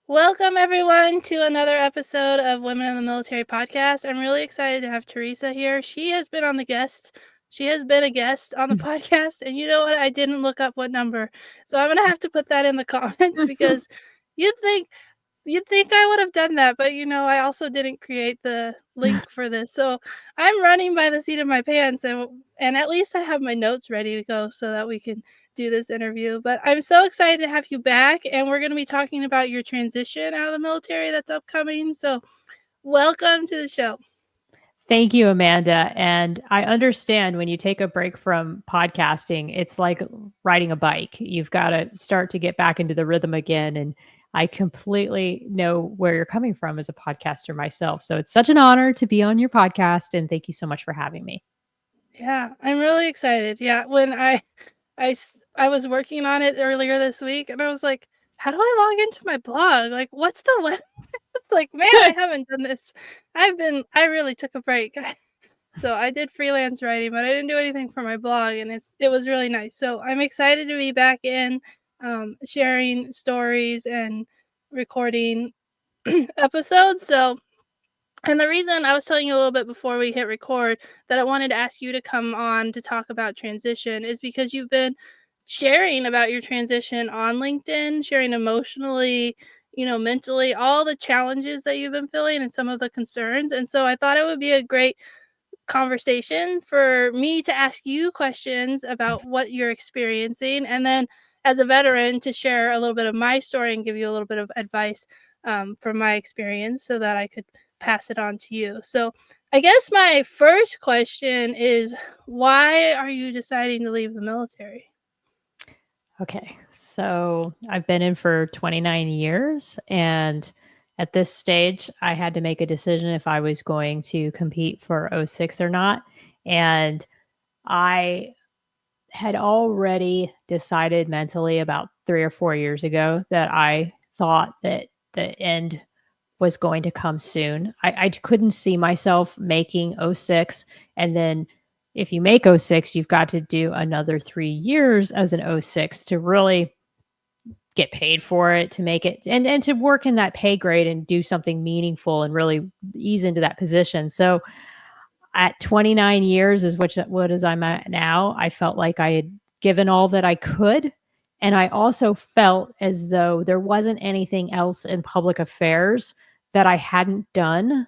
Welcome, everyone, to another episode of Women in the Military podcast. I'm really excited to have Theresa here. She has been a guest on the podcast, and you know what? I didn't look up what number, so I'm gonna have to put that in the comments because you'd think I would have done that, but I also didn't create the link for this, so I'm running by the seat of my pants, and at least I have my notes ready to go so that we can do this interview. But I'm so excited to have you back, and we're going to be talking about your transition out of the military that's upcoming. So, welcome to the show. Thank you, Amanda. And I understand when you take a break from podcasting, it's like riding a bike. You've got to start to get back into the rhythm again. And I completely know where you're coming from as a podcaster myself. So it's such an honor to be on your podcast. And thank you so much for having me. Yeah, I'm really excited. Yeah, when I was working on it earlier this week, and I was like, how do I log into my blog? Like, what's the web? It's like, man, I haven't done this. I really took a break. So I did freelance writing, but I didn't do anything for my blog, and it was really nice. So I'm excited to be back in, sharing stories and recording episodes. So, and the reason I was telling you a little bit before we hit record that I wanted to ask you to come on to talk about transition is because you've been sharing about your transition on LinkedIn, sharing emotionally, mentally, all the challenges that you've been feeling and some of the concerns. And so I thought it would be a great conversation for me to ask you questions about what you're experiencing, and then as a veteran to share a little bit of my story and give you a little bit of advice from my experience so that I could pass it on to you. So I guess my first question is, why are you deciding to leave the military? Okay. So I've been in for 29 years. And at this stage, I had to make a decision if I was going to compete for '06 or not. And I had already decided mentally about 3 or 4 years ago that I thought that the end was going to come soon. I couldn't see myself making '06. And then if you make '06, you've got to do another 3 years as an '06 to really get paid for it, to make it and to work in that pay grade and do something meaningful and really ease into that position. So at 29 years is what is I'm at now. I felt like I had given all that I could. And I also felt as though there wasn't anything else in public affairs that I hadn't done.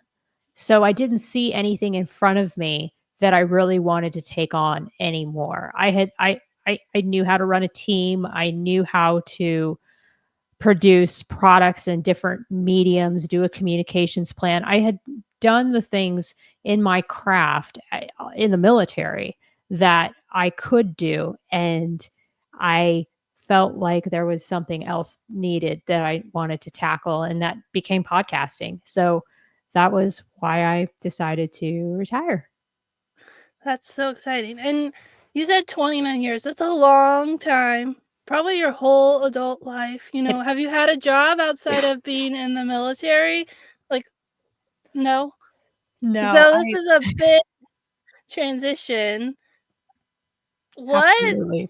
So I didn't see anything in front of me that I really wanted to take on anymore. I knew how to run a team. I knew how to produce products in different mediums, do a communications plan. I had done the things in my craft in the military that I could do. And I felt like there was something else needed that I wanted to tackle, and that became podcasting. So that was why I decided to retire. That's so exciting. And you said 29 years. That's a long time. Probably your whole adult life. Have you had a job outside of being in the military? Like, no. No, So this I is a big transition. What absolutely.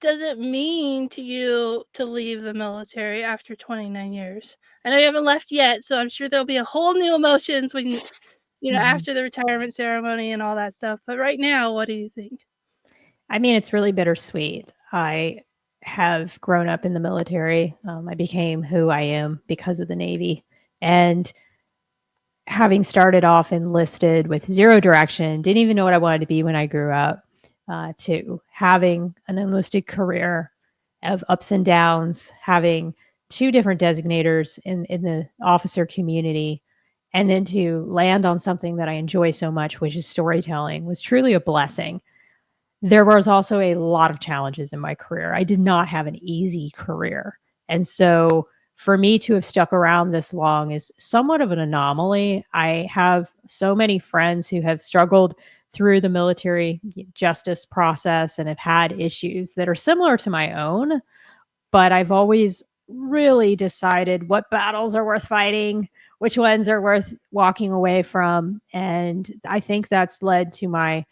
does it mean to you to leave the military after 29 years? I know you haven't left yet, so I'm sure there'll be a whole new emotions when Mhm. after the retirement ceremony and all that stuff. But right now, what do you think? I mean, it's really bittersweet. I have grown up in the military. I became who I am because of the Navy. And having started off enlisted with zero direction, didn't even know what I wanted to be when I grew up, to having an enlisted career of ups and downs, having two different designators in the officer community, and then to land on something that I enjoy so much, which is storytelling, was truly a blessing. There was also a lot of challenges in my career. I did not have an easy career. And so for me to have stuck around this long is somewhat of an anomaly. I have so many friends who have struggled through the military justice process and have had issues that are similar to my own, but I've always really decided what battles are worth fighting, which ones are worth walking away from. And I think that's led to my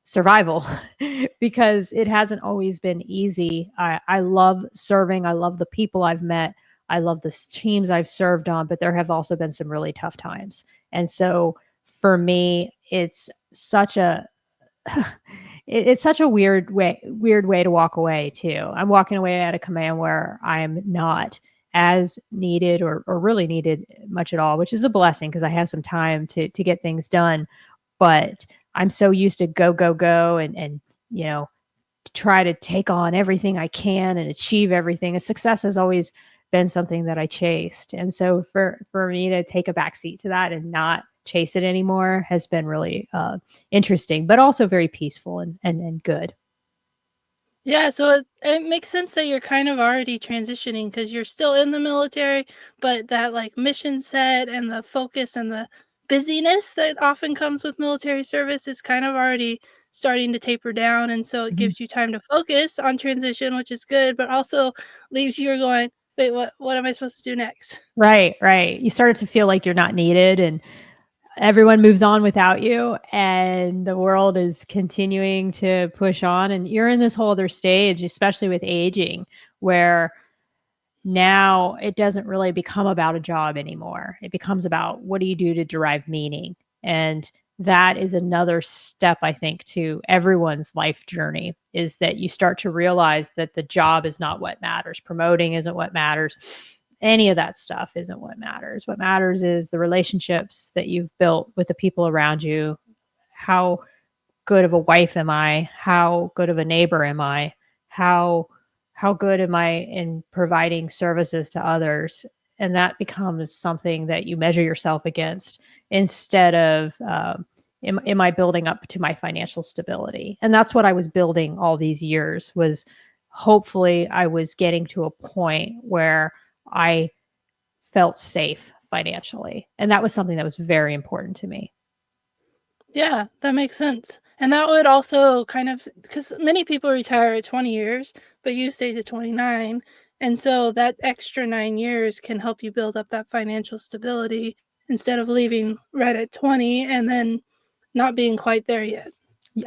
survival because it hasn't always been easy. I love serving. I love the people I've met. I love the teams I've served on, but there have also been some really tough times. And so for me, it's such a weird way to walk away too. I'm walking away at a command where I'm not as needed or really needed much at all, which is a blessing because I have some time to get things done. But I'm so used to go, go, go and you know, try to take on everything I can and achieve everything. And success has always been something that I chased. And so for me to take a backseat to that and not chase it anymore has been really interesting, but also very peaceful and good. Yeah, so it makes sense that you're kind of already transitioning because you're still in the military, but that like mission set and the focus and the busyness that often comes with military service is kind of already starting to taper down. And so it Mhm. gives you time to focus on transition, which is good, but also leaves you going, wait, what am I supposed to do next? Right, right. You started to feel like you're not needed and everyone moves on without you and the world is continuing to push on and you're in this whole other stage, especially with aging, where now it doesn't really become about a job anymore. It becomes about what do you do to derive meaning? And that is another step, I think, to everyone's life journey is that you start to realize that the job is not what matters. Promoting isn't what matters. Any of that stuff isn't what matters. What matters is the relationships that you've built with the people around you. How good of a wife am I? How good of a neighbor am I? How how good am I in providing services to others? And that becomes something that you measure yourself against instead of am I building up to my financial stability? And that's what I was building all these years was hopefully I was getting to a point where I felt safe financially. And that was something that was very important to me. Yeah, that makes sense. And that would also kind of because many people retire at 20 years, but you stayed to 29. And so that extra 9 years can help you build up that financial stability instead of leaving right at 20 and then not being quite there yet.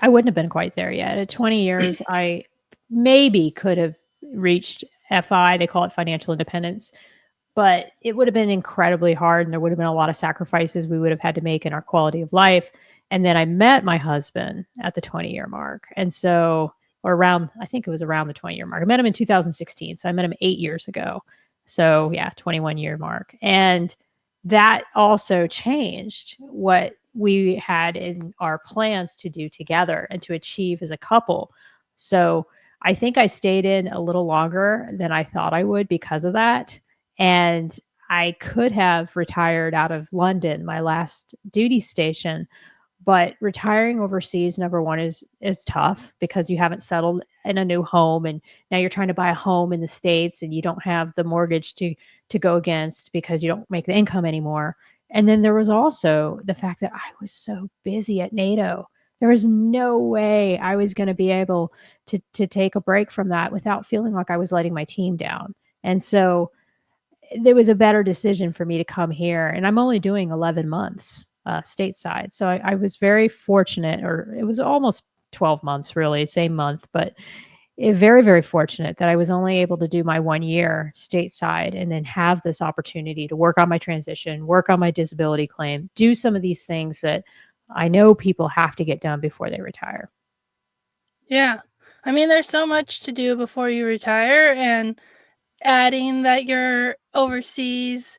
I wouldn't have been quite there yet. At 20 years, I maybe could have reached FI. They call it financial independence, but it would have been incredibly hard and there would have been a lot of sacrifices we would have had to make in our quality of life. And then I met my husband at the 20-year mark. And so, or around, I think it was around the 20-year mark. I met him in 2016. So I met him 8 years ago. So yeah, 21-year mark. And that also changed what we had in our plans to do together and to achieve as a couple. So I think I stayed in a little longer than I thought I would because of that. And I could have retired out of London, my last duty station, but retiring overseas, number one, is tough because you haven't settled in a new home, and now you're trying to buy a home in the States, and you don't have the mortgage to go against because you don't make the income anymore. And then there was also the fact that I was so busy at NATO. There was no way I was going to be able to take a break from that without feeling like I was letting my team down. And so there was a better decision for me to come here. And I'm only doing 11 months stateside. So I was very fortunate, or it was almost 12 months, really, same month, but very, very fortunate that I was only able to do my 1 year stateside and then have this opportunity to work on my transition, work on my disability claim, do some of these things that I know people have to get done before they retire. Yeah. I mean, there's so much to do before you retire, and adding that you're overseas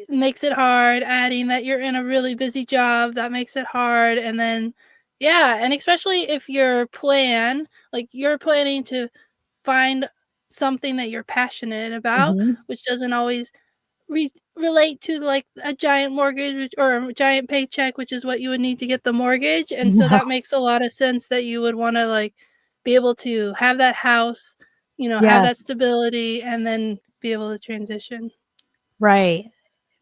makes it hard, adding that you're in a really busy job, that makes it hard, and then yeah, and especially if your plan like, you're planning to find something that you're passionate about, Hmm. which doesn't always relate to, like, a giant mortgage or a giant paycheck, which is what you would need to get the mortgage, and so No. that makes a lot of sense that you would wanna, like, be able to have that house, have Yes. that stability, and then be able to transition. Right.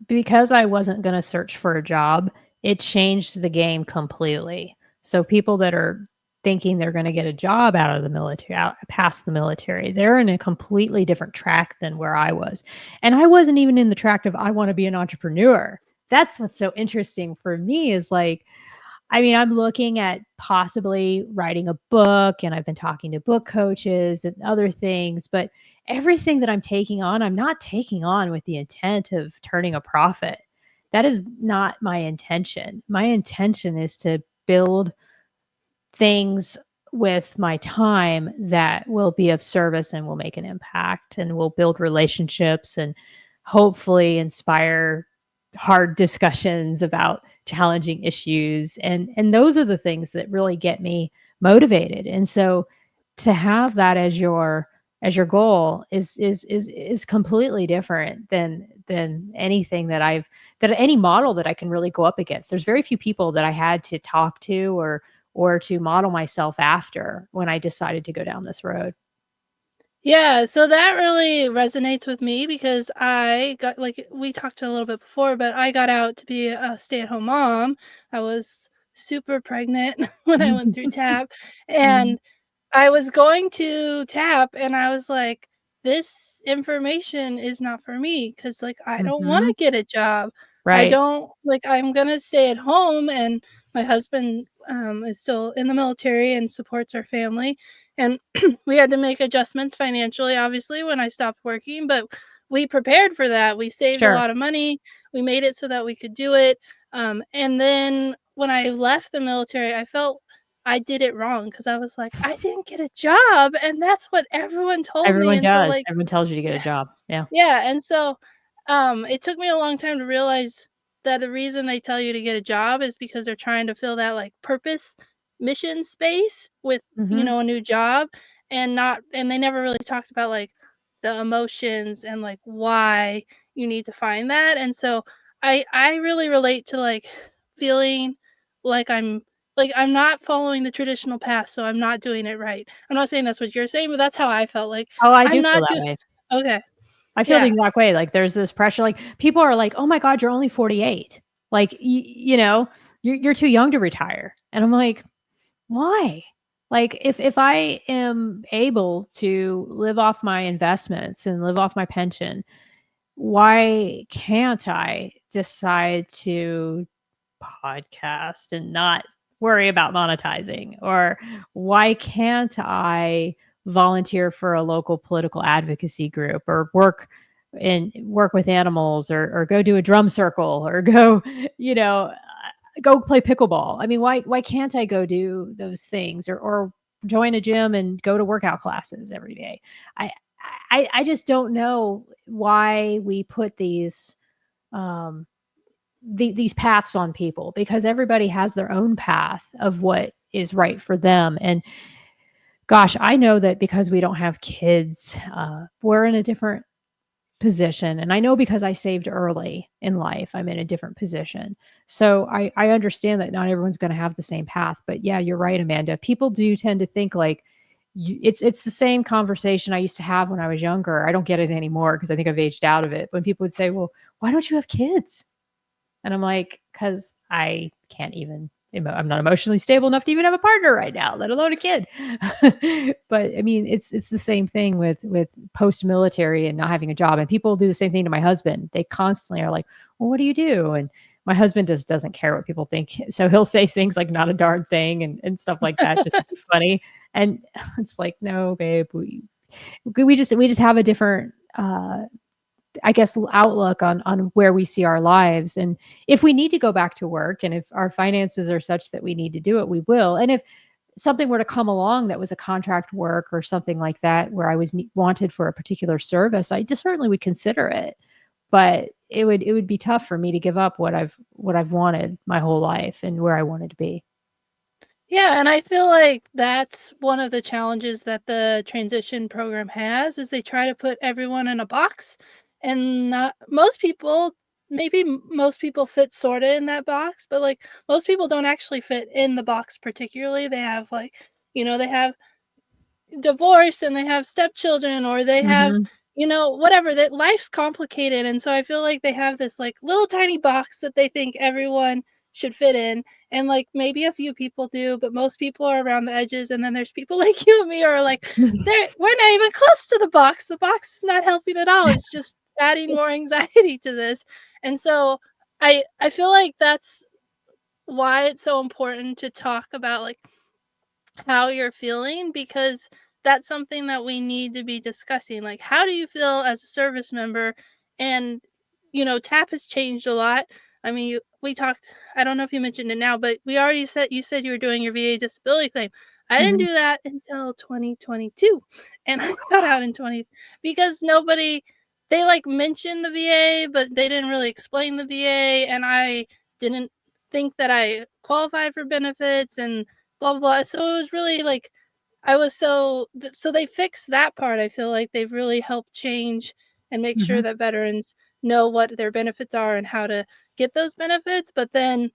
Because I wasn't gonna search for a job, it changed the game completely. So people that are thinking they're gonna get a job out of the military, out past the military, they're in a completely different track than where I was. And I wasn't even in the track of I wanna be an entrepreneur. That's what's so interesting for me is like I mean, I'm looking at possibly writing a book, and I've been talking to book coaches and other things, but everything that I'm taking on, I'm not taking on with the intent of turning a profit. That is not my intention. My intention is to build things with my time that will be of service and will make an impact and will build relationships and hopefully inspire hard discussions about challenging issues, and those are the things that really get me motivated. And so to have that as your goal is completely different than anything that any model that I can really go up against. There's very few people that I had to talk to or to model myself after when I decided to go down this road. Yeah, so that really resonates with me because I got like we talked a little bit before, but I got out to be a stay-at-home mom. I was super pregnant when I went through TAP, Mhm, and I was going to tap and I was like, "This information is not for me because like, I don't wanna mhm. get a job. I Right. don't like, I'm gonna stay at home," and my husband, is still in the military and supports our family, and we had to make adjustments financially, obviously, when I stopped working, but we prepared for that. We saved a Sure. lot of money. We made it so that we could do it, and then when I left the military, I felt I did it wrong because I was like, "I didn't get a job," and that's what everyone told me, Everyone and so, does. like Everyone tells you to get a yeah. job. Yeah. Yeah, and so, it took me a long time to realize that the reason they tell you to get a job is because they're trying to fill that, like, purpose mission space with, Mhm. a new job, and they never really talked about, like, the emotions and, like, why you need to find that, and so I really relate to, like, feeling like I'm not following the traditional path, so I'm not doing it right. I'm not saying that's what you're saying, but that's how I felt, like, Oh, I I'm do feel not that doing. way. Okay. I feel the Yeah. exact way, like, there's this pressure, like, people are like, "Oh my god, you're only 48. Like, you know, you're too young to retire." And I'm like, "Why?" Like, if I am able to live off my investments and live off my pension, why can't I decide to podcast and not worry about monetizing? Or why can't I volunteer for a local political advocacy group or work with animals or go do a drum circle or go, you know, go play pickleball? I mean, why can't I go do those things or join a gym and go to workout classes every day? I I just don't know why we put um these paths on people, because everybody has their own path of what is right for them. And gosh, I know that because we don't have kids, we're in a different position. And I know because I saved early in life, I'm in a different position. So I understand that not everyone's going to have the same path. But yeah, you're right, Amanda. People do tend to think like it's the same conversation I used to have when I was younger. I don't get it anymore because I think I've aged out of it. When people would say, "Well, why don't you have kids?" And I'm like, "'Cause I can't even I'm not emotionally stable enough to even have a partner right now, let alone a kid." But I mean, it's the same thing with post-military and not having a job, and people do the same thing to my husband. They constantly are like, "Well, what do you do?" And my husband just doesn't care what people think. So he'll say things like "not a darn thing" and stuff like that just to be funny. And it's like, "No, babe, we just have a different, I guess, outlook on where we see our lives. And if we need to go back to work and if our finances are such that we need to do it, we will. And if something were to come along that was a contract work or something like that where I was wanted for a particular service, I just certainly would consider it. But it would be tough for me to give up what I've wanted my whole life and where I wanted to be. Yeah, and I feel like that's one of the challenges that the transition program has is they try to put everyone in a box and not most people most people fit sorta in that box, but like most people don't actually fit in the box particularly. They have like, they have divorce and they have stepchildren or they have, Mhm. whatever, that life's complicated. And so I feel like they have this like little tiny box that they think everyone should fit in. And like maybe a few people do, but most people are around the edges. And then there's people like you and me who are like, we're not even close to the box. The box is not helping at all. It's just adding more anxiety to this. And so I feel like that's why it's so important to talk about, like, how you're feeling, because that's something that we need to be discussing. Like, how do you feel as a service member? And, TAP has changed a lot. I mean, we talked, I don't know if you mentioned it now, but we already said, you said you were doing your VA disability claim. I didn't Mhm. do that until 2022. And I got out in 20 because nobody, they like mentioned the VA, but they didn't really explain the VA. And I didn't think that I qualified for benefits and blah blah blah. So it was really like I was so they fixed that part. I feel like they've really helped change and make sure Mhm. that veterans know what their benefits are and how to get those benefits, but then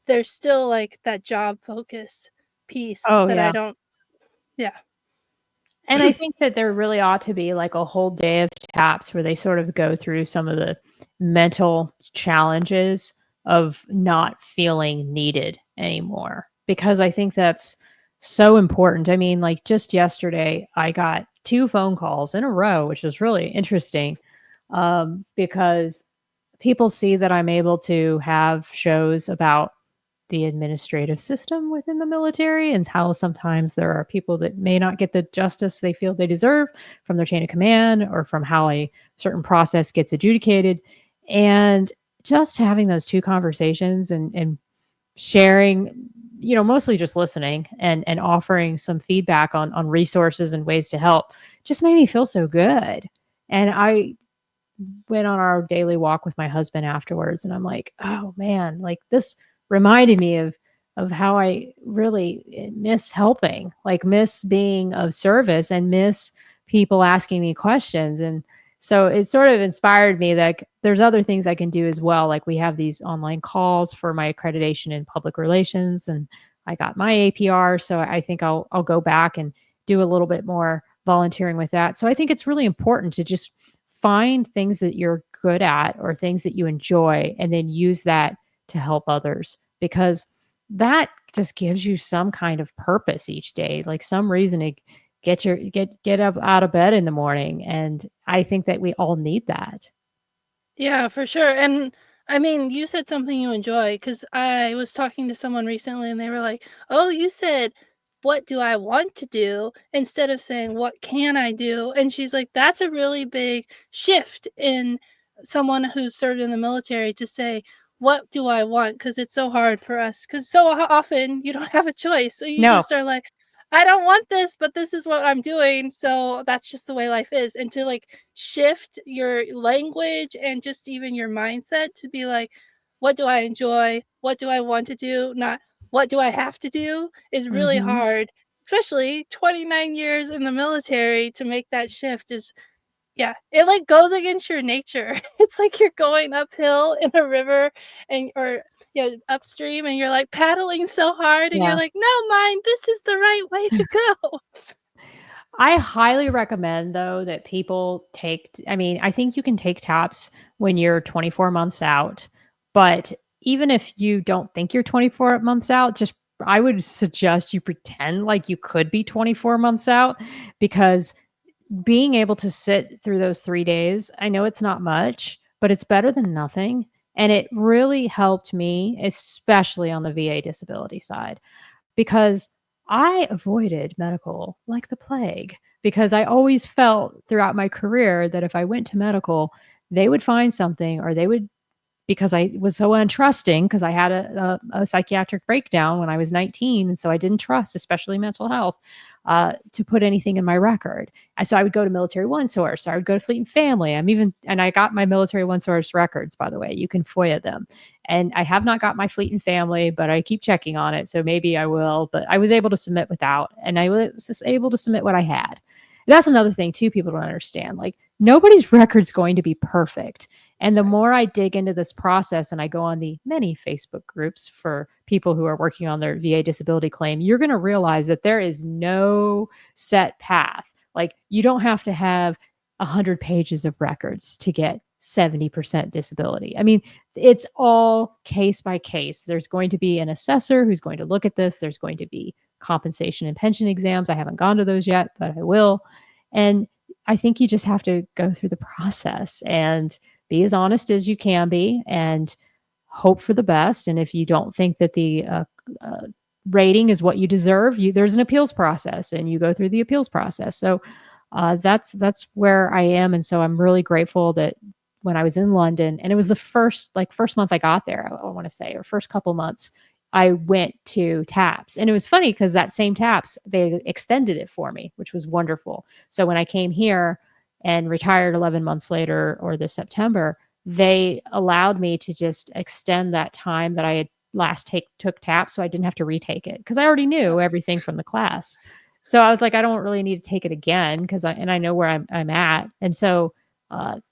there's still like that job focus piece Oh, that I yeah. don't. Yeah. And I think that there really ought to be like a whole day of taps where they sort of go through some of the mental challenges of not feeling needed anymore. Because I think that's so important. I mean, like just yesterday, I got two phone calls in a row, which was really interesting because people see that I'm able to have shows about the administrative system within the military and how sometimes there are people that may not get the justice they feel they deserve from their chain of command or from how a certain process gets adjudicated. And just having those two conversations and sharing, mostly just listening and offering some feedback on resources and ways to help just made me feel so good. And I went on our daily walk with my husband afterwards, and I'm like, oh man, like this reminded me of how I really miss helping, like miss being of service and miss people asking me questions. And so it sort of inspired me that there's other things I can do as well. Like we have these online calls for my accreditation in public relations, and I got my APR, so I think I'll go back and do a little bit more volunteering with that. So I think it's really important to just find things that you're good at or things that you enjoy and then use that to help others, because that just gives you some kind of purpose each day, like some reason to get up out of bed in the morning. And I think that we all need that. Yeah, for sure. And I mean, you said something you enjoy because I was talking to someone recently and they were like, "Oh, you said, what do I want to do?" instead of saying, "What can I do?" And she's like, "That's a really big shift in someone who's served in the military to say, what do I want?" Because it's so hard for us. Because often you don't have a choice. So you No. just are like, I don't want this, but this is what I'm doing. So that's just the way life is. And to like shift your language and just even your mindset to be like, what do I enjoy? What do I want to do? Not what do I have to do is really Hmm. hard, especially 29 years in the military to make that shift is, yeah, it like goes against your nature. It's like you're going uphill in a river and or yeah, upstream and you're like paddling so hard and you're Yeah. like, no, mind, this is the right way to go. I highly recommend though that people take, I mean, I think you can take TAPS when you're 24 months out, but even if you don't think you're 24 months out, just I would suggest you pretend like you could be 24 months out, because being able to sit through those 3 days, I know it's not much, but it's better than nothing. And it really helped me, especially on the VA disability side, because I avoided medical like the plague, because I always felt throughout my career that if I went to medical, they would find something, or they would, because I was so untrusting, because I had a psychiatric breakdown when I was 19. And so I didn't trust, especially mental health, to put anything in my record. And so I would go to Military One Source. I would go to Fleet and Family. And I got my Military One Source records, by the way. You can FOIA them. And I have not got my Fleet and Family, but I keep checking on it. So maybe I will. But I was able to submit without, and I was just able to submit what I had. That's another thing, too, people don't understand. Like, nobody's record's going to be perfect. And the Right. more I dig into this process and I go on the many Facebook groups for people who are working on their VA disability claim, you're going to realize that there is no set path. Like, you don't have to have 100 pages of records to get 70% disability. I mean, it's all case by case. There's going to be an assessor who's going to look at this. There's going to be compensation and pension exams. I haven't gone to those yet, but I will. And I think you just have to go through the process and be as honest as you can be, and hope for the best. And if you don't think that the rating is what you deserve, there's an appeals process, and you go through the appeals process. So that's where I am, and so I'm really grateful that when I was in London, and it was the first month I got there, I want to say, or first couple months, I went to TAPS, and it was funny because that same TAPS, they extended it for me, which was wonderful. So when I came here and retired 11 months later, or this September, they allowed me to just extend that time that I had took TAPS, so I didn't have to retake it because I already knew everything from the class. So I was like, I don't really need to take it again because I know where I'm at, and so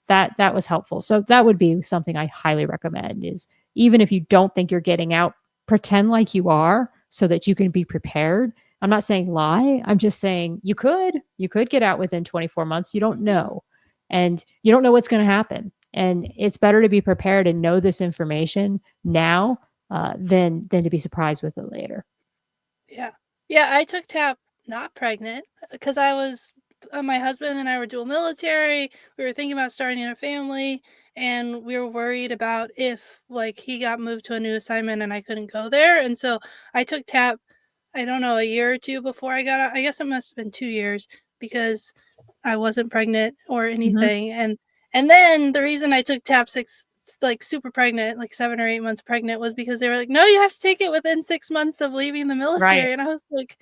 that was helpful. So that would be something I highly recommend. Is even if you don't think you're getting out, pretend like you are so that you can be prepared. I'm not saying lie. I'm just saying you could get out within 24 months. You don't know, and you don't know what's going to happen. And it's better to be prepared and know this information now than to be surprised with it later. Yeah. Yeah, I took TAP not pregnant because I was my husband and I were dual military. We were thinking about starting a family, and we were worried about if like he got moved to a new assignment and I couldn't go there. And so I took TAP, I don't know, a year or two before I got out. I guess it must have been 2 years because I wasn't pregnant or Mm-hmm. anything. And then the reason I took TAP six like super pregnant, like 7 or 8 months pregnant, was because they were like, no, you have to take it within 6 months of leaving the Right. military. And I was like,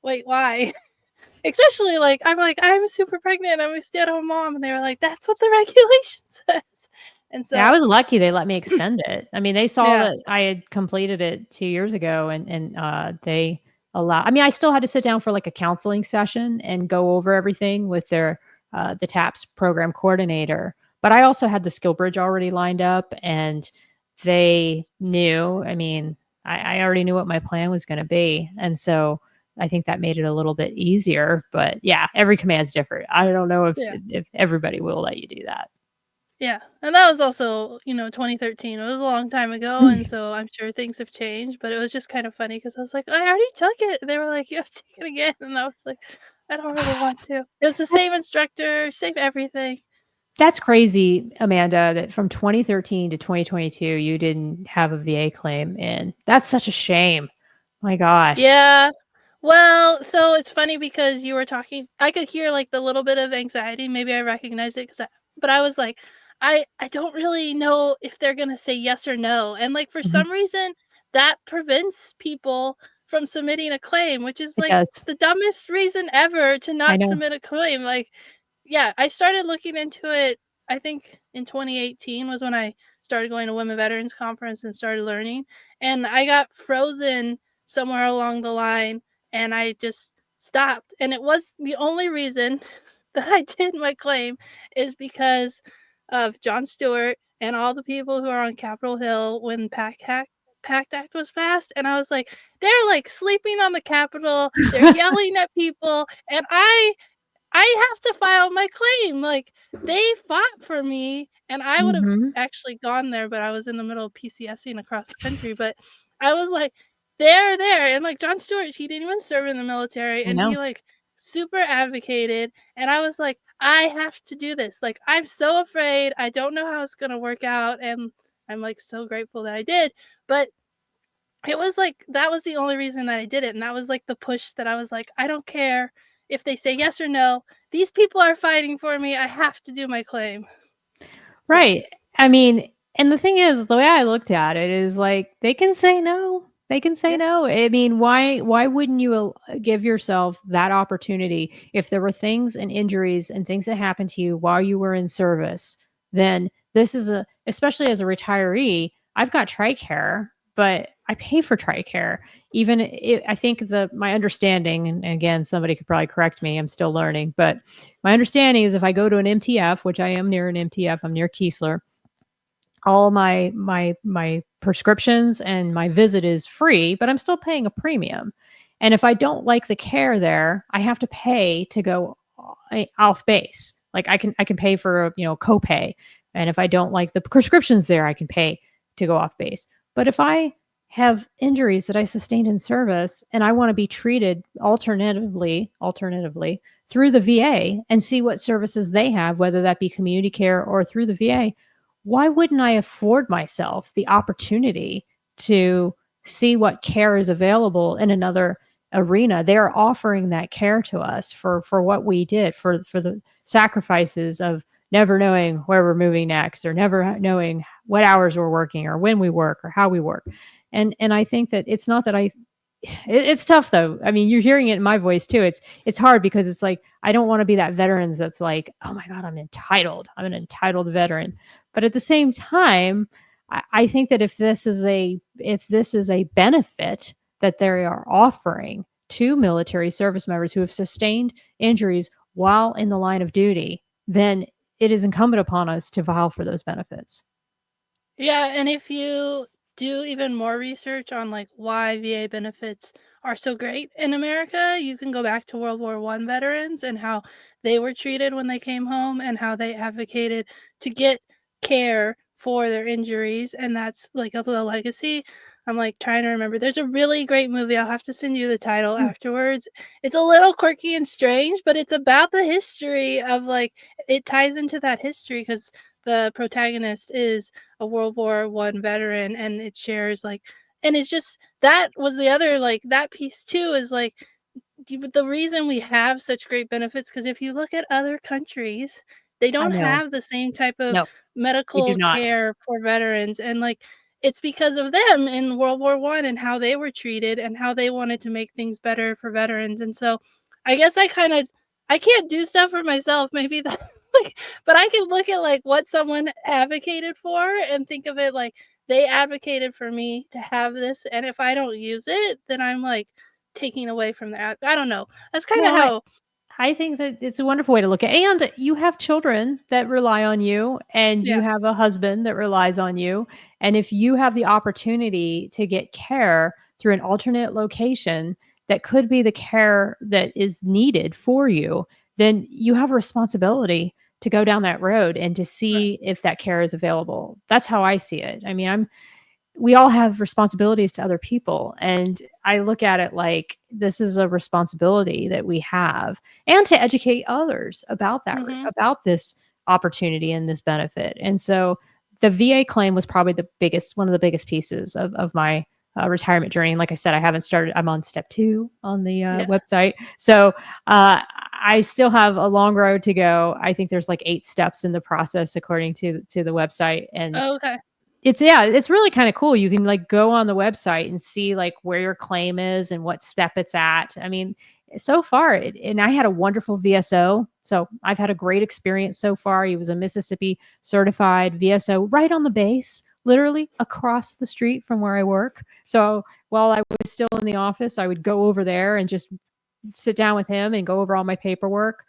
wait, why? Especially like I'm super pregnant, I'm a stay-at-home mom, and they were like, that's what the regulation says. And Yeah, I so was lucky they let me extend it. I mean, they saw yeah, that I had completed it 2 years ago, and they I mean, I still had to sit down for, like, a counseling session and go over everything with the TAPS program coordinator, but I also had the skill bridge already lined up, and they knew, I mean, I already knew what my plan was gonna be, and so I think that made it a little bit easier, but yeah, every command's different. I don't know yeah. if everybody will let you do that. Yeah, and that was also, 2013. It was a long time ago, and so I'm sure things have changed, but it was just kind of funny because I was like, "I already took it." They were like, "You have to take it again," and I was like, "I don't really want to." It was the That's same instructor, same everything. So that's crazy, Amanda, that from 2013 to 2022, you didn't have a VA claim in. That's such a shame. My gosh. yeah. Well, so it's funny because you were talking I could hear, like, the little bit of anxiety, maybe I recognized it 'cause but I was like, I don't really know if they're gonna say yes or no," and, like, for Mhm. some reason, that prevents people from submitting a claim, which is, It like, does. the dumbest reason ever to I not know. submit a claim, like, yeah, I started looking into it, I think in 2018 was when I started going to Women Veterans Conference and started learning, and I got frozen somewhere along the line, and I just stopped, and it was the only reason that I did my claim is because of Jon Stewart and all the people who are on Capitol Hill when PACT Act was passed, and I was like, "They're, like, sleeping on the Capitol, they're yelling at people, and I have to file my claim, like, they fought for me, and I would've Mhm. actually gone there, but I was in the middle of PCSing across the country, but I was like, "They're there," and, like, Jon Stewart, he didn't even serve in the military, I and he, know. like, super advocated, and I was like, "I have to do this," like, I'm so afraid, I don't know how it's gonna work out, and I'm, like, so grateful that I did, but it was like that was the only reason that I did it, and that was, like, the push that I was like, "I don't care if they say yes or no. These people are fighting for me. I have to do my claim." So, Right. I mean, and the thing is, the way I looked at it is like they can say no. They can say yeah, no. I mean, why wouldn't you give yourself that opportunity if there were things and injuries and things that happened to you while you were in service? Then this is a especially as a retiree, I've got TRICARE, but I pay for TRICARE. Even I think my understanding, and again, somebody could probably correct me. I'm still learning, but my understanding is if I go to an MTF, which I am near an MTF, I'm near Keesler, all my prescriptions and my visit is free, but I'm still paying a premium. And if I don't like the care there, I have to pay to go off base. Like I can pay for a copay, and if I don't like the prescriptions there, I can pay to go off base. But if I have injuries that I sustained in service and I want to be treated alternatively through the VA and see what services they have, whether that be community care or through the VA, why wouldn't I afford myself the opportunity to see what care is available in another arena? They are offering that care to us for what we did, for the sacrifices of never knowing where we're moving next, or never knowing what hours we're working, or when we work, or how we work. And I think that it's not that it's tough though. I mean, you're hearing it in my voice too. It's hard because it's like I don't want to be that veterans that's like, oh my god, I'm entitled. I'm an entitled veteran. But at the same time, I think that if this is a benefit that they are offering to military service members who have sustained injuries while in the line of duty, then it is incumbent upon us to file for those benefits. Yeah, and if you do even more research on like why VA benefits are so great in America, you can go back to World War One veterans and how they were treated when they came home and how they advocated to get care for their injuries, and that's like a little legacy. I'm like trying to remember. There's a really great movie. I'll have to send you the title Mm, afterwards. It's a little quirky and strange, but it's about the history of like it ties into that history because the protagonist is a World War One veteran, and it shares like, and it's just that was the other like that piece too is like the reason we have such great benefits because if you look at other countries, they I don't know. have the same type of No, they do medical not. care for veterans, and like it's because of them in World War One and how they were treated and how they wanted to make things better for veterans. And so I guess I can't do stuff for myself, maybe that like, but I can look at like what someone advocated for and think of it like they advocated for me to have this, and if I don't use it, then I'm like taking away from that. I don't know. That's kind of No, how. I think that it's a wonderful way to look at it. And you have children that rely on you, and you Yeah, have a husband that relies on you. And if you have the opportunity to get care through an alternate location that could be the care that is needed for you, then you have a responsibility to go down that road and to right. see if that care is available. That's how I see it. I mean, we all have responsibilities to other people, and I look at it like this is a responsibility that we have, and to educate others about Mhm. about this opportunity and this benefit. And so the VA claim was probably the biggest one of the biggest pieces of my retirement journey. And like I said, I haven't started. I'm on step 2 on the Yeah. website, so I still have a long road to go. I think there's like 8 steps in the process according to the website. And Oh, okay. it's, yeah, it's really kind of cool. You can like go on the website and see like where your claim is and what step it's at. I mean, so far, and I had a wonderful VSO. So I've had a great experience so far. He was a Mississippi certified VSO right on the base, literally across the street from where I work. So while I was still in the office, I would go over there and just sit down with him and go over all my paperwork.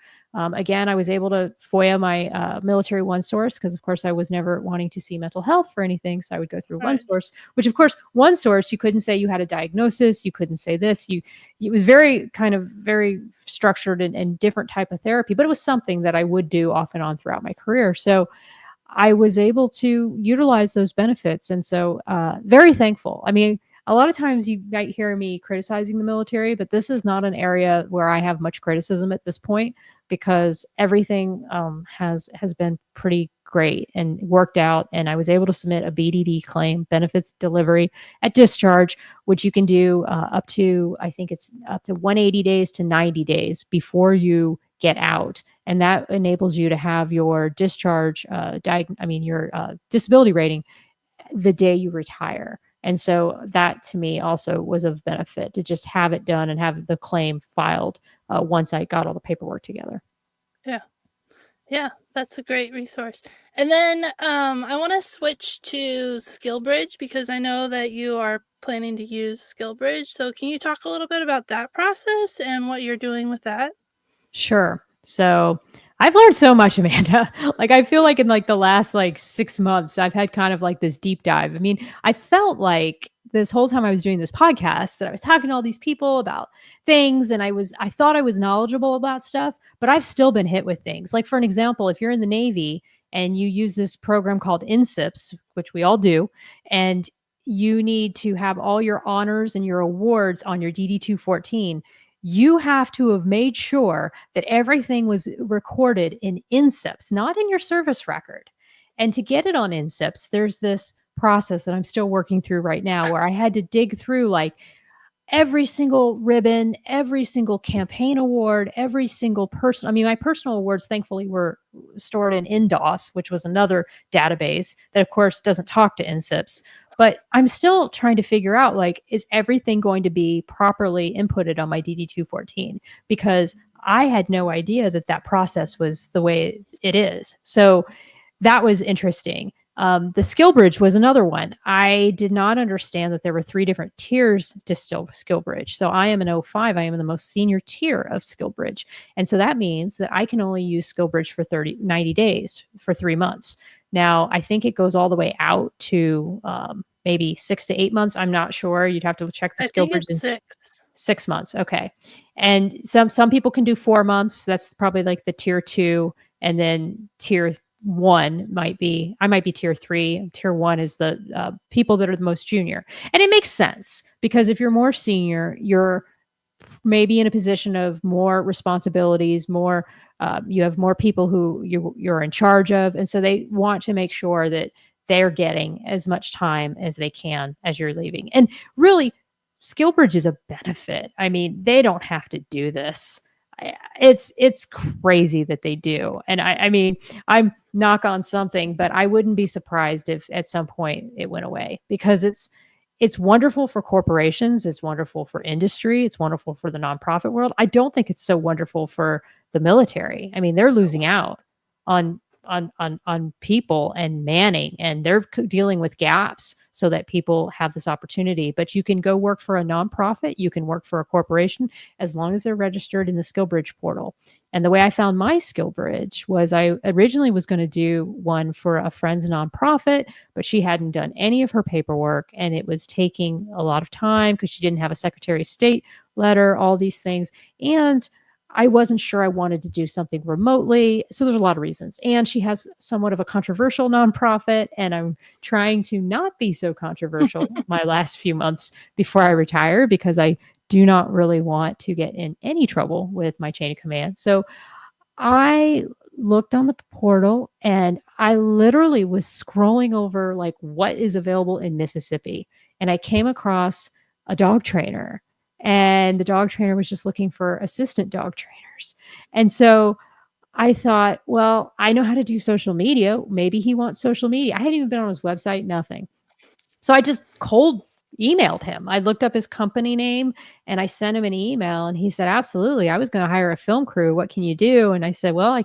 Again, I was able to FOIA my military one source because, of course, I was never wanting to see mental health for anything. So I would go through one Right. source, which, of course, one source you couldn't say you had a diagnosis, you couldn't say this. It was very kind of very structured and different type of therapy, but it was something that I would do off and on throughout my career. So I was able to utilize those benefits. And so, very thankful. I mean, a lot of times you might hear me criticizing the military, but this is not an area where I have much criticism at this point because everything has been pretty great and worked out. And I was able to submit a BDD claim, benefits delivery at discharge, which you can do up to, I think it's up to 180 days to 90 days before you get out, and that enables you to have your discharge your disability rating the day you retire. And so that to me also was of benefit to just have it done and have the claim filed once I got all the paperwork together. Yeah. Yeah, that's a great resource. And then I want to switch to SkillBridge because I know that you are planning to use SkillBridge. So can you talk a little bit about that process and what you're doing with that? Sure. So I've learned so much, Amanda. Like I feel like in like the last like 6 months, I've had kind of like this deep dive. I mean, I felt like this whole time I was doing this podcast that I was talking to all these people about things, and I thought I was knowledgeable about stuff, but I've still been hit with things. Like for an example, if you're in the Navy and you use this program called INSIPS, which we all do, and you need to have all your honors and your awards on your DD 214, you have to have made sure that everything was recorded in INSIPs, not in your service record. And to get it on NSIPs, there's this process that I'm still working through right now where I had to dig through like every single ribbon, every single campaign award, every single person. I mean, my personal awards, thankfully, were stored in NDOS, which was another database that, of course, doesn't talk to NSIPs. But I'm still trying to figure out, like, is everything going to be properly inputted on my DD214? Because I had no idea that that process was the way it is. So that was interesting. The skill bridge was another one. I did not understand that there were 3 different tiers to skill bridge. So I am an 05. I am in the most senior tier of skill bridge. And so that means that I can only use skill bridge for 90 days for 3 months. Now, I think it goes all the way out to maybe 6 to 8 months. I'm not sure. You'd have to check the I skill think bridge it's in 6. 6 months. Okay. And some people can do 4 months. That's probably like the tier 2. And then tier 1 might be, I might be tier 3. Tier 1 is the people that are the most junior. And it makes sense because if you're more senior, you're maybe in a position of more responsibilities, more you have more people who you're in charge of, and so they want to make sure that they're getting as much time as they can as you're leaving. And really, Skillbridge is a benefit. I mean, they don't have to do this. It's crazy that they do, and I mean, I'm knock on something, but I wouldn't be surprised if at some point it went away because it's wonderful for corporations. It's wonderful for industry. It's wonderful for the nonprofit world. I don't think it's so wonderful for the military. I mean, they're losing out on on people and manning, and they're dealing with gaps so that people have this opportunity. But you can go work for a nonprofit, you can work for a corporation as long as they're registered in the SkillBridge portal. And the way I found my SkillBridge was I originally was going to do one for a friend's nonprofit, but she hadn't done any of her paperwork and it was taking a lot of time because she didn't have a Secretary of State letter, all these things. And I wasn't sure I wanted to do something remotely. So there's a lot of reasons. And she has somewhat of a controversial nonprofit, and I'm trying to not be so controversial my last few months before I retire because I do not really want to get in any trouble with my chain of command. So I looked on the portal and I literally was scrolling over like what is available in Mississippi. And I came across a dog trainer, and the dog trainer was just looking for assistant dog trainers. And so I thought, well, I know how to do social media. Maybe he wants social media. I hadn't even been on his website, nothing. So I just cold emailed him. I looked up his company name and I sent him an email, and he said, "Absolutely. I was going to hire a film crew. What can you do?" And I said, "Well, I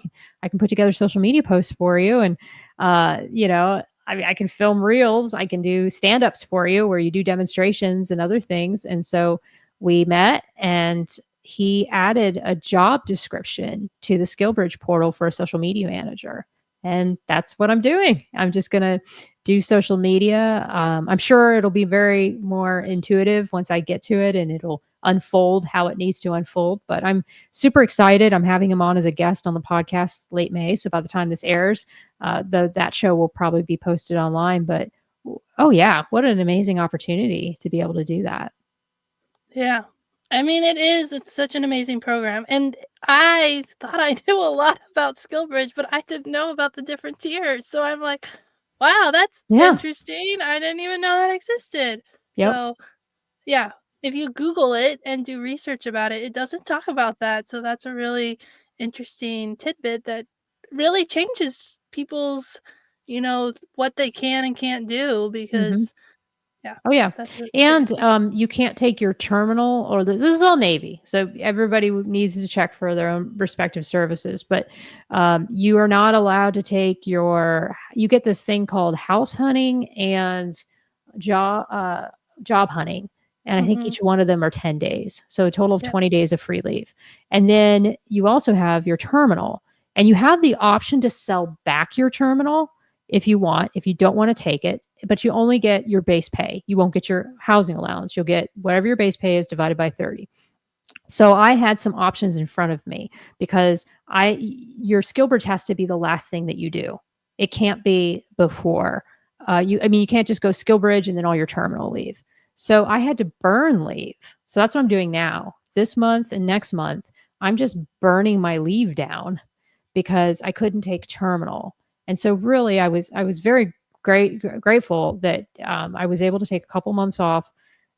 can put together social media posts for you, and I mean, I can film reels. I can do stand-ups for you where you do demonstrations and other things." And so we met, and he added a job description to the SkillBridge portal for a social media manager. And that's what I'm doing. I'm just going to do social media. I'm sure it'll be very more intuitive once I get to it and it'll unfold how it needs to unfold. But I'm super excited. I'm having him on as a guest on the podcast late May. So by the time this airs, that show will probably be posted online. But oh, yeah, what an amazing opportunity to be able to do that. Yeah. I mean, it is. It's such an amazing program. And I thought I knew a lot about SkillBridge, but I didn't know about the different tiers. So I'm like, wow, that's Yeah. interesting. I didn't even know that existed. Yep. So, yeah, if you Google it and do research about it, it doesn't talk about that. So that's a really interesting tidbit that really changes people's, what they can and can't do Hmm. because, yeah, Oh, yeah. that's really And crazy. you can't take your terminal, or this is all Navy. So everybody needs to check for their own respective services. But you are not allowed to take you get this thing called house hunting and job, job hunting. And I think Hmm. each one of them are 10 days. So a total of Yeah. 20 days of free leave. And then you also have your terminal, and you have the option to sell back your terminal if you want, if you don't want to take it, but you only get your base pay. You won't get your housing allowance. You'll get whatever your base pay is divided by 30. So I had some options in front of me because your skill bridge has to be the last thing that you do. It can't be before. I mean, you can't just go skill bridge and then all your terminal leave. So I had to burn leave. So that's what I'm doing now. This month and next month, I'm just burning my leave down because I couldn't take terminal. And so really I was very grateful that I was able to take a couple months off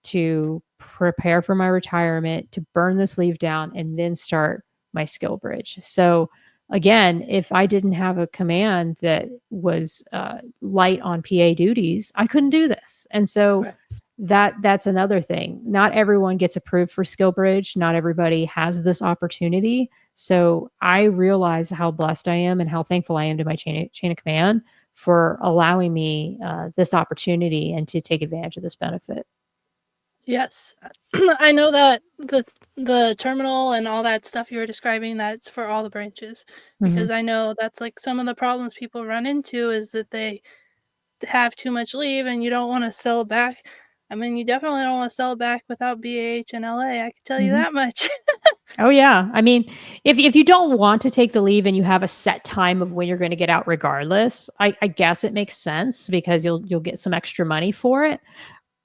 to prepare for my retirement, to burn the sleeve down, and then start my skill bridge. So again, if I didn't have a command that was light on PA duties, I couldn't do this. And so Right. that's another thing. Not everyone gets approved for skill bridge. Not everybody has this opportunity. So I realize how blessed I am and how thankful I am to my chain of command for allowing me this opportunity and to take advantage of this benefit. Yes. I know that the terminal and all that stuff you were describing, that's for all the branches, Mm-hmm. because I know that's like some of the problems people run into is that they have too much leave and you don't want to sell it back. I mean, you definitely don't want to sell it back without BAH and LA. I can tell you Mm-hmm. that much. Oh yeah. I mean, if you don't want to take the leave and you have a set time of when you're going to get out regardless, I guess it makes sense because you'll get some extra money for it.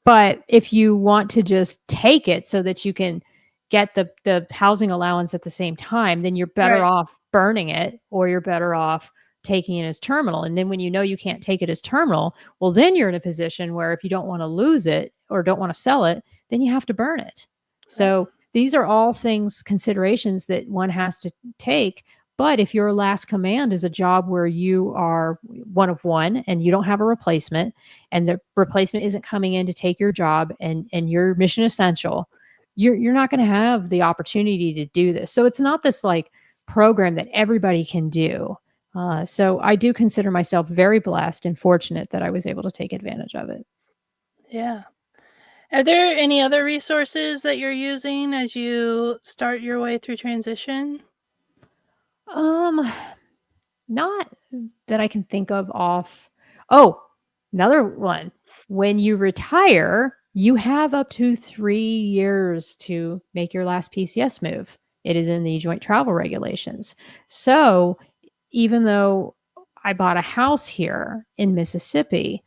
But if you want to just take it so that you can get the housing allowance at the same time, then you're better Right. off burning it or you're better off taking it as terminal. And then when you know you can't take it as terminal, well, then you're in a position where if you don't want to lose it or don't want to sell it, then you have to burn it. Right. So these are all things, considerations that one has to take. But if your last command is a job where you are one of one and you don't have a replacement, and the replacement isn't coming in to take your job and you're mission essential, you're not going to have the opportunity to do this. So it's not this like program that everybody can do. So I do consider myself very blessed and fortunate that I was able to take advantage of it. Yeah. Are there any other resources that you're using as you start your way through transition? Um, Not that I can think of off. Oh, another one. When you retire, you have up to 3 years to make your last PCS move. It is in the joint travel regulations. So even though I bought a house here in Mississippi,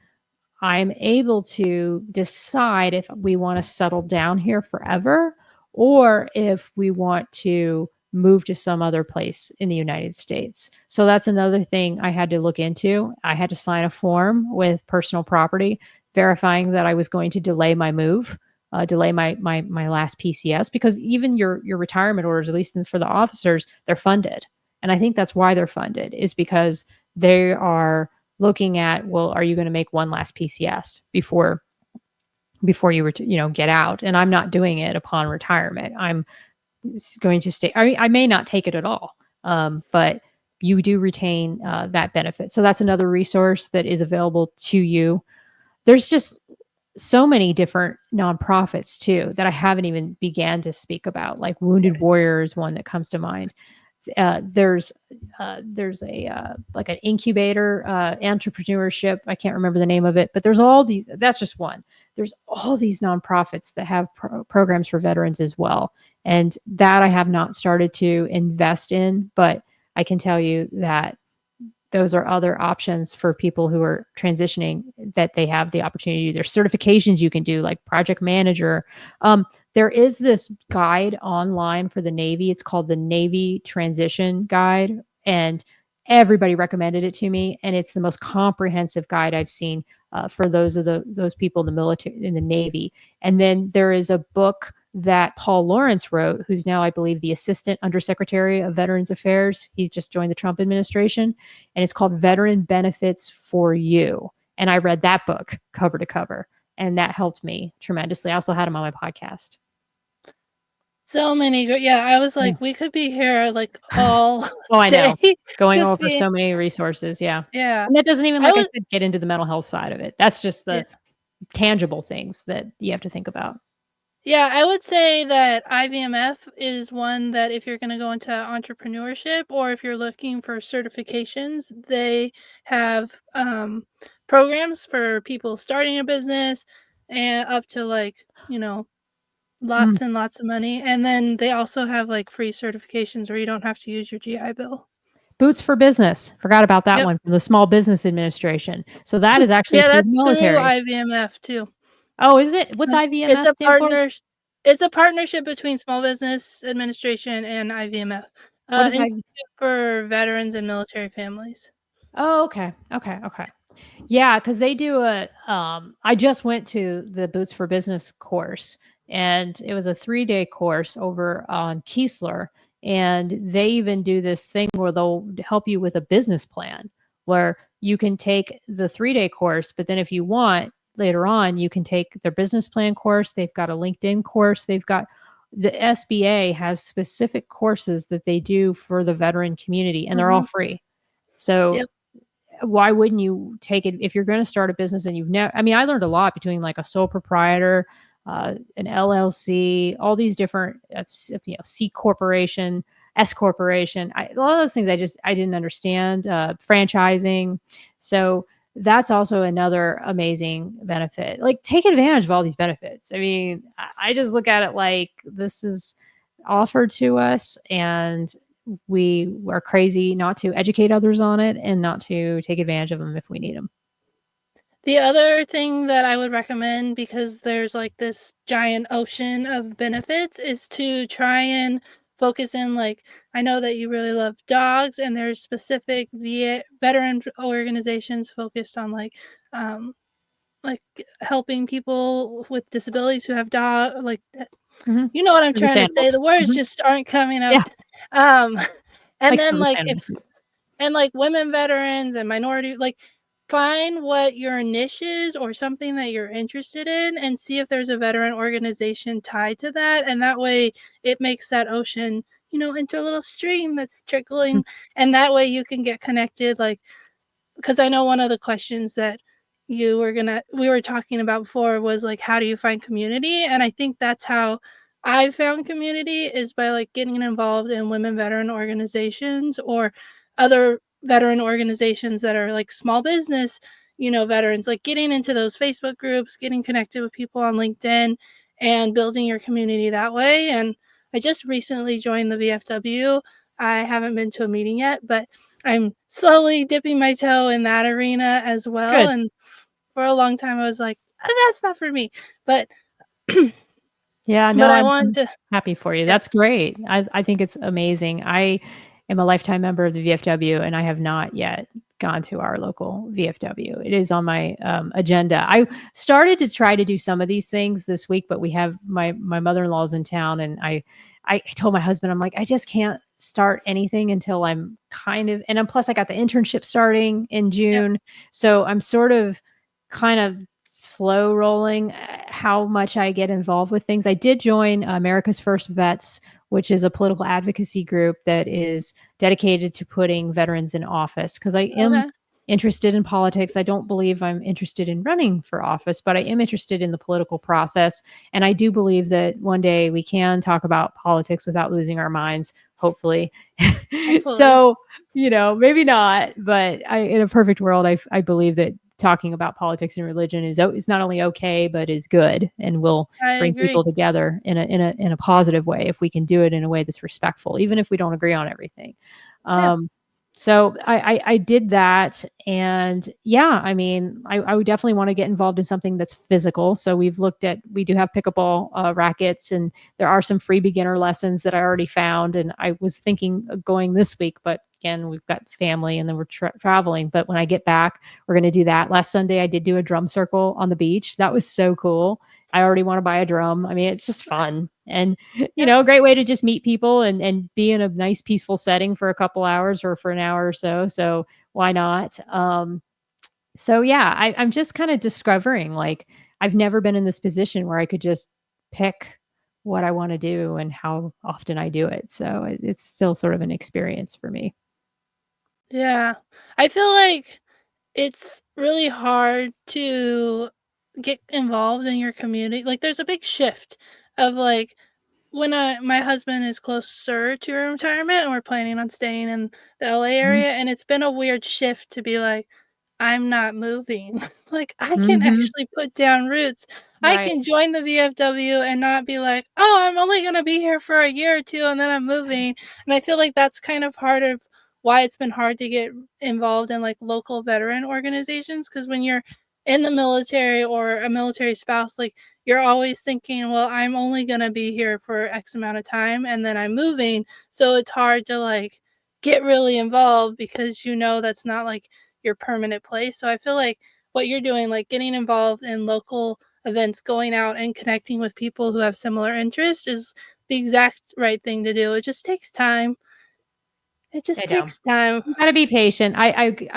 I'm able to decide if we want to settle down here forever or if we want to move to some other place in the United States. So that's another thing I had to look into. I had to sign a form with personal property verifying that I was going to delay my move, delay my last PCS, because even your retirement orders, at least for the officers, they're funded. And I think that's why they're funded, is because they are looking at, well, are you going to make one last PCS before you get out? And I'm not doing it upon retirement. I'm going to stay. I mean, I may not take it at all, but you do retain that benefit. So that's another resource that is available to you. There's just so many different nonprofits too that I haven't even began to speak about. Like Wounded Warrior is one that comes to mind. There's a like an incubator entrepreneurship. I can't remember the name of it, but there's all these. That's just one. There's all these nonprofits that have programs for veterans as well, and that I have not started to invest in, but I can tell you that those are other options for people who are transitioning, that they have the opportunity. There's certifications you can do, like project manager. There is this guide online for the Navy. It's called the Navy Transition Guide, and everybody recommended it to me. And it's the most comprehensive guide I've seen for those people in the military, in the Navy. And then there is a book that Paul Lawrence wrote, who's now, I believe, the Assistant Undersecretary of Veterans Affairs. He's just joined the Trump administration, and it's called Veteran Benefits for You. And I read that book cover to cover, and that helped me tremendously. I also had him on my podcast. So many good, yeah, I was Yeah. like, we could be here, like, all Oh, I day know. Going just over being so many resources. Yeah. yeah. And that doesn't even, I like I was said, get into the mental health side of it. That's just yeah. the tangible things that you have to think about. Yeah, I would say that IVMF is one that if you're gonna go into entrepreneurship or if you're looking for certifications, they have, programs for people starting a business and up to, like, Mm. lots and lots of money, and then they also have, like, free certifications where you don't have to use your GI Bill. Boots for Business. Forgot about that Yep. one from the Small Business Administration. So that is actually Yeah, through that's the through military. IVMF too. Oh, is it? What's It's IVMF a stand for? partnership between Small Business Administration and IVMF, What is I? Institute for Veterans and Military Families. Oh, okay. Okay. Okay. Yeah, because they do I just went to the Boots for Business course, and it was a 3-day course over on Keesler. And they even do this thing where they'll help you with a business plan, where you can take the 3-day course, but then if you want later on, you can take their business plan course. They've got a LinkedIn course. They've got the SBA has specific courses that they do for the veteran community, and they're all Hmm. free. So Yep. why wouldn't you take it if you're going to start a business and you've never, I mean, I learned a lot between like a sole proprietor, an LLC, all these different, C corporation, S corporation. A lot of those things I didn't understand, franchising. So that's also another amazing benefit. Like, take advantage of all these benefits. I mean, I just look at it like this is offered to us, and we are crazy not to educate others on it and not to take advantage of them if we need them. The other thing that I would recommend, because there's like this giant ocean of benefits, is to try and focus in. Like, I know that you really love dogs, and there's specific veteran organizations focused on um, like helping people with disabilities who have dog Mm-hmm. you know what I'm Service trying to say. The animals. words Mm-hmm. just aren't coming out. Yeah, Um, and like then service like if animals. and like women veterans and minority, like find what your niche is or something that you're interested in and see if there's a veteran organization tied to that. And that way it makes that ocean, into a little stream that's Mhm. trickling. And that way you can get connected. Like, because I know one of the questions that we were talking about before was like, how do you find community? And I think that's how I found community, is by like getting involved in women veteran organizations or other veteran organizations that are like small business, veterans, like getting into those Facebook groups, getting connected with people on LinkedIn and building your community that way. And I just recently joined the VFW. I haven't been to a meeting yet, but I'm slowly dipping my toe in that arena as well, Good. and for a long time, I was like, That's not for me," but Yeah, no, but I I'm want to. happy for you. Yeah, That's great. I think it's amazing. I am a lifetime member of the VFW, and I have not yet gone to our local VFW. It is on my agenda. I started to try to do some of these things this week, but we have my mother-in-law's in town, and I told my husband, I'm like, I just can't start anything until I'm kind of, and then plus I got the internship starting in yep, June, so I'm sort of kind of slow rolling how much I get involved with things. I did join America's First Vets, which is a political advocacy group that is dedicated to putting veterans in office, because I am okay, interested in politics. I don't believe I'm interested in running for office, but I am interested in the political process. And I do believe that one day we can talk about politics without losing our minds, hopefully. hopefully. So, maybe not, but in a perfect world, I believe that talking about politics and religion is not only okay but is good and will I bring people agree. together in a positive way if we can do it in a way that's respectful, even if we don't agree on everything. Yeah, um, so I did that, and yeah, I mean, I would definitely want to get involved in something that's physical. So we do have pickleball rackets, and there are some free beginner lessons that I already found, and I was thinking of going this week, but again, we've got family, and then we're traveling. But when I get back, we're going to do that. Last Sunday, I did do a drum circle on the beach. That was so cool. I already want to buy a drum. I mean, it's just fun. And, yeah, a great way to just meet people and be in a nice, peaceful setting for a couple hours or for an hour or so. So why not? So yeah, I'm just kind of discovering, like, I've never been in this position where I could just pick what I want to do and how often I do it. So it's still sort of an experience for me. yeah. I feel like it's really hard to get involved in your community. Like, there's a big shift of like when my husband is closer to retirement and we're planning on staying in the LA Mhm. area, and it's been a weird shift to be like, I'm not moving. Like, I can Mhm. actually put down roots. I Right. can join the VFW and not be like, "Oh, I'm only gonna be here for a year or 2 and then I'm moving." And I feel like that's kind of part of why it's been hard to get involved in, like, local veteran organizations. Because when you're in the military or a military spouse, like, you're always thinking, "Well, I'm only gonna be here for X amount of time and then I'm moving." So it's hard to, like, get really involved because that's not like your permanent place. So I feel like what you're doing, like getting involved in local events, going out and connecting with people who have similar interests, is the exact right thing to do. It just takes time. It just I know. takes time. You gotta be patient.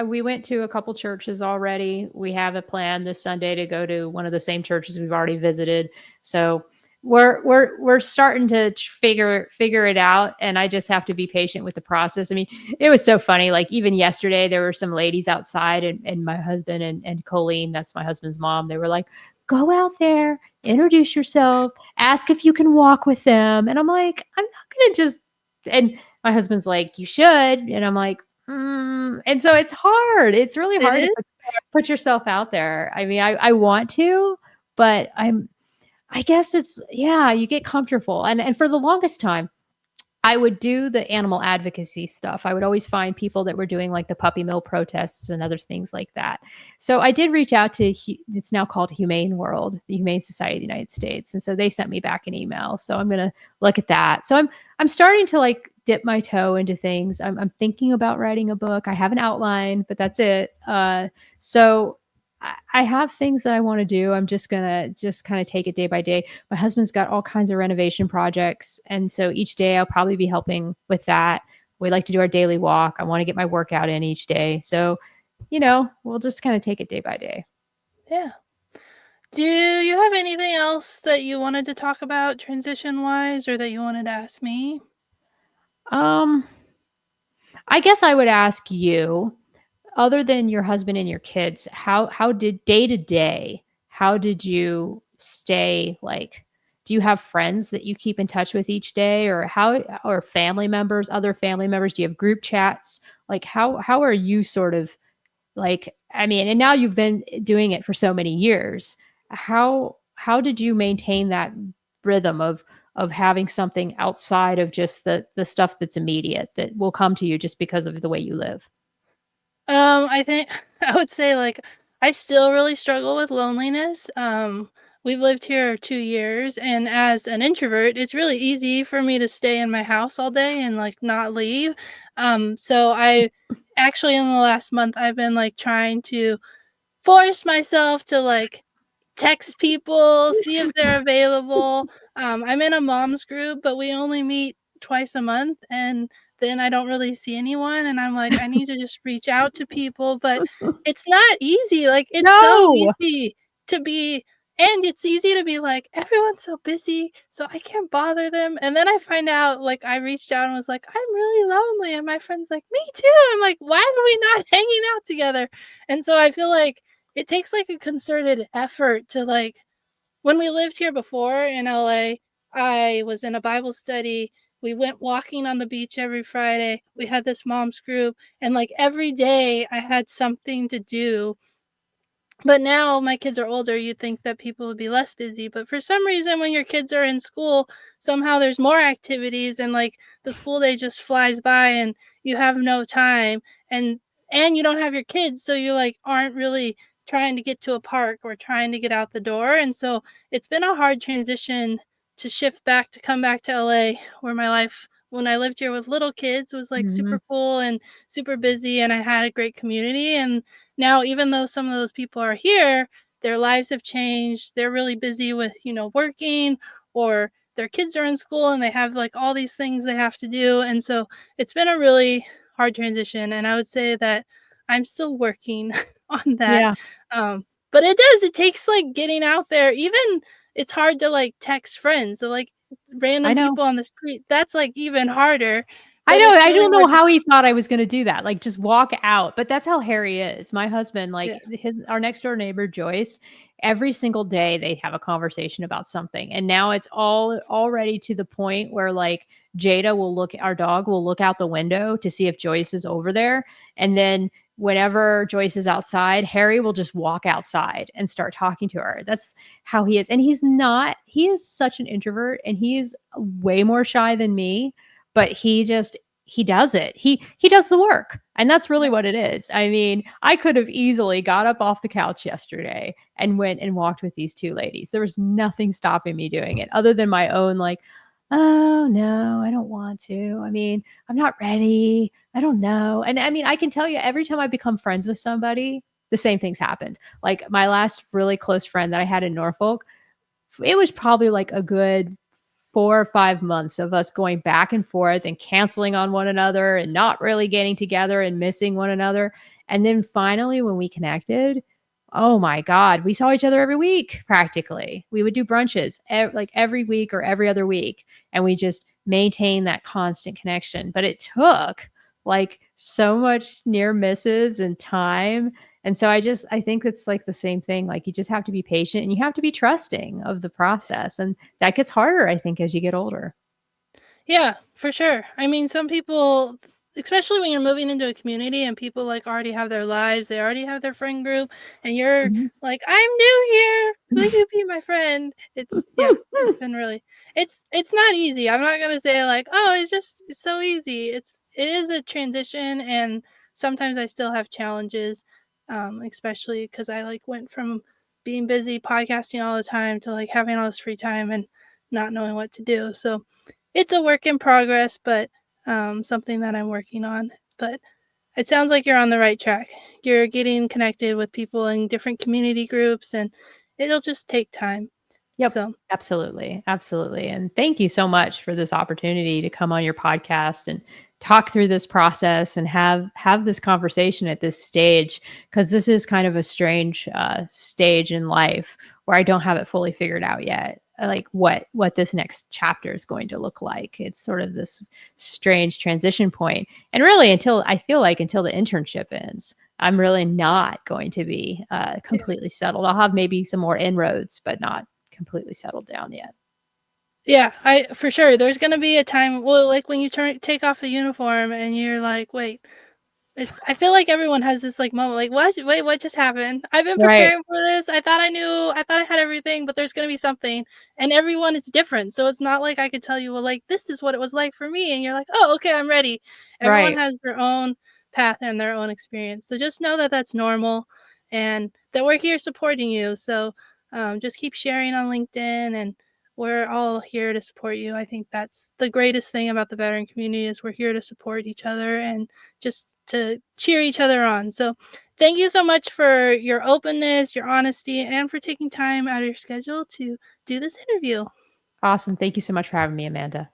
We went to a couple churches already. We have a plan this Sunday to go to one of the same churches we've already visited. So we're starting to figure it out, and I just have to be patient with the process. I mean, it was so funny. Like even yesterday, there were some ladies outside, and my husband and Colleen, that's my husband's mom, they were like, "Go out there, introduce yourself, ask if you can walk with them," and I'm like, I'm not gonna just and my husband's like, "You should," and I'm like, and so it's hard. It's really It hard to is. put yourself out there. I mean, I want to, but I guess it's yeah, you get comfortable. And for the longest time, I would do the animal advocacy stuff. I would always find people that were doing like the puppy mill protests and other things like that. So I did reach out to it's now called Humane World, the Humane Society of the United States, and so they sent me back an email. So I'm gonna look at that. So I'm starting to like dip my toe into things. I'm thinking about writing a book. I have an outline, but that's it. So I have things that I want to do. I'm just gonna just kind of take it day by day. My husband's got all kinds of renovation projects, and so each day I'll probably be helping with that. We like to do our daily walk. I want to get my workout in each day. So, we'll just kind of take it day by day. Yeah. Do you have anything else that you wanted to talk about transition wise, or that you wanted to ask me? Um, I guess I would ask you, other than your husband and your kids, how did day to day, how did you stay like do you have friends that you keep in touch with each day or how or family members, other family members? Do you have group chats? Like how are you sort of like I mean, and now you've been doing it for so many years. How did you maintain that rhythm of having something outside of just the stuff that's immediate that will come to you just because of the way you live? I think I would say, like, I still really struggle with loneliness. We've lived here 2 years, and as an introvert, it's really easy for me to stay in my house all day and, like, not leave. So I actually, in the last month, I've been, like, trying to force myself to, like, text people, see if they're available. I'm in a mom's group, but we only meet twice a month, and then I don't really see anyone, and I'm like, I need to just reach out to people, but it's not easy. Like, it's so No. easy to be and it's easy to be like, everyone's so busy, so I can't bother them. And then I find out, like, I reached out and was like, I'm really lonely. And my friend's like, me too. I'm like, why are we not hanging out together? And so I feel like it takes like a concerted effort to like when we lived here before in LA, I was in a Bible study. We went walking on the beach every Friday. We had this mom's group, and like every day I had something to do. But now my kids are older, you'd think that people would be less busy, but for some reason, when your kids are in school, somehow there's more activities and, like, the school day just flies by and you have no time, and you don't have your kids, so you, like, aren't really trying to get to a park or trying to get out the door, and so it's been a hard transition to shift back to come back to LA where my life when I lived here with little kids was, like, Mhm. super full and super busy, and I had a great community, and now, even though some of those people are here, their lives have changed. They're really busy with, working or their kids are in school and they have like all these things they have to do. And so it's been a really hard transition. And I would say that I'm still working on that. Yeah, But it does, it takes like getting out there. Even it's hard to like text friends. So, like I random know. people on the street, that's like even harder. I But know, it's I really don't know hard to, how he thought I was gonna do that, like, just walk out, but that's how Harry is. My husband, yeah. like, his our next door neighbor, Joyce, every single day they have a conversation about something, and now it's all already to the point where, like, Jada will look our dog will look out the window to see if Joyce is over there, and then whenever Joyce is outside, Harry will just walk outside and start talking to her. That's how he is, and he is such an introvert, and he is way more shy than me, but he does it. He does the work. And that's really what it is. I mean, I could have easily got up off the couch yesterday and went and walked with these two ladies. There was nothing stopping me doing it other than my own like oh, no, I don't want to. I mean, I'm not ready. I don't know. And I mean, I can tell you every time I become friends with somebody, the same things happened. Like my last really close friend that I had in Norfolk, it was probably like a good 4 or 5 months of us going back and forth and canceling on one another and not really getting together and missing one another. And then finally, when we connected, oh my God, we saw each other every week practically. We would do brunches like every week or every other week. And we just maintained that constant connection. But it took like so much near misses and time. And so I think it's like the same thing. Like you just have to be patient and you have to be trusting of the process. And that gets harder, I think, as you get older. Yeah, for sure. I mean, some people, especially when you're moving into a community and people like already have their lives, they already have their friend group, and you're Mhm. like, I'm new here. Will you be my friend? It's yeah, it's been really it's not easy. I'm not gonna say like, oh, it's so easy. It is a transition and sometimes I still have challenges. Especially because I like went from being busy podcasting all the time to like having all this free time and not knowing what to do. So it's a work in progress, but something that I'm working on. But it sounds like you're on the right track. You're getting connected with people in different community groups, and it'll just take time. Yep. So, Absolutely. Absolutely. And thank you so much for this opportunity to come on your podcast and talk through this process and have this conversation at this stage, because this is kind of a strange stage in life where I don't have it fully figured out yet. Like what this next chapter is going to look like. It's sort of this strange transition point. And really until I feel like until the internship ends, I'm really not going to be yeah. completely settled. I'll have maybe some more inroads, but not completely settled down yet. Yeah, I for sure. There's gonna be a time, well, like when you take off the uniform and you're like, wait, it's I feel like everyone has this, like, moment, like, "What? Wait, what just happened? I've been Right. preparing for this. I thought I had everything, but there's gonna be something." And everyone is different, so it's not like I could tell you, "Well, like, this is what it was like for me," and you're like, "Oh, okay, I'm ready." Everyone Right. has their own path and their own experience, so just know that that's normal and that we're here supporting you, so, just keep sharing on LinkedIn, and we're all here to support you. I think that's the greatest thing about the veteran community is we're here to support each other and just to cheer each other on. So, thank you so much for your openness, your honesty, and for taking time out of your schedule to do this interview. Awesome. Thank you so much for having me, Amanda.